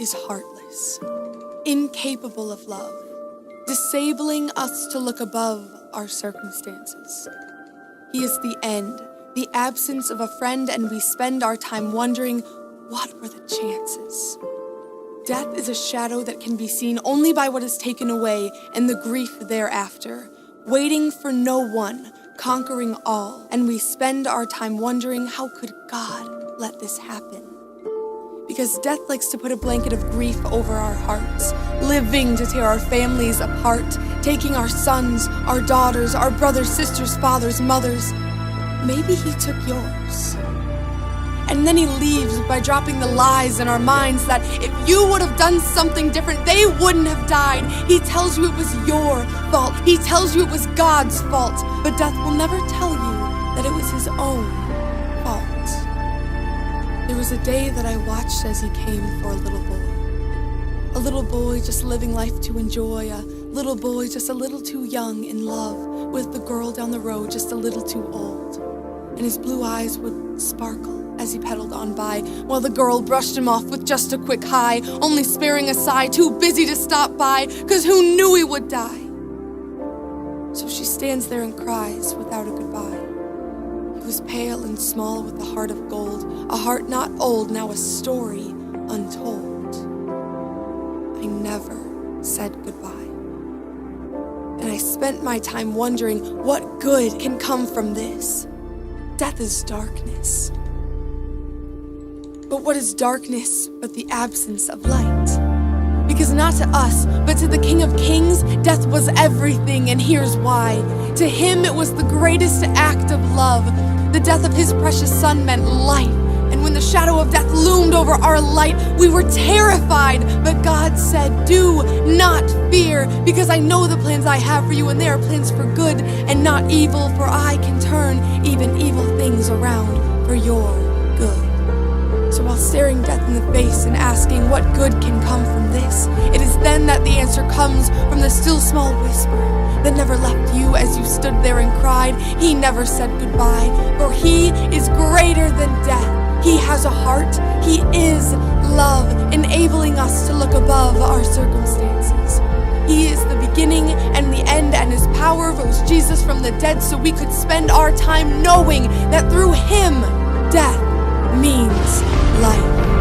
is heartless, incapable of love, disabling us to look above our circumstances. He is the end, the absence of a friend, and we spend our time wondering, what were the chances? Death is a shadow that can be seen only by what is taken away and the grief thereafter, waiting for no one, conquering all, and we spend our time wondering, how could God let this happen? Because death likes to put a blanket of grief over our hearts, living to tear our families apart, taking our sons, our daughters, our brothers, sisters, fathers, mothers. Maybe he took yours. And then he leaves by dropping the lies in our minds that if you would have done something different, they wouldn't have died. He tells you it was your fault. He tells you it was God's fault. But death will never tell you that it was his own fault. There was a day that I watched as he came for a little boy. A little boy just living life to enjoy. A little boy just a little too young in love with the girl down the road just a little too old. And his blue eyes would sparkle as he pedaled on by, while the girl brushed him off with just a quick hi, only sparing a sigh, too busy to stop by, 'cause who knew he would die? So she stands there and cries without a goodbye. He was pale and small with a heart of gold, a heart not old, now a story untold. I never said goodbye. And I spent my time wondering what good can come from this. Death is darkness. But what is darkness but the absence of light? Because not to us, but to the King of Kings, death was everything, and here's why. To him it was the greatest act of love. The death of his precious son meant life. And when the shadow of death loomed over our light, we were terrified. But God said, do not fear, because I know the plans I have for you, and they are plans for good and not evil, for I can turn even evil things around for your good. So while staring death in the face and asking what good can come from this, it is then that the answer comes from the still small whisper that never left you as you stood there and cried. He never said goodbye, for he is greater than death. He has a heart. He is love, enabling us to look above our circumstances. He is the beginning and the end, and his power rose Jesus from the dead so we could spend our time knowing that through him, death means life.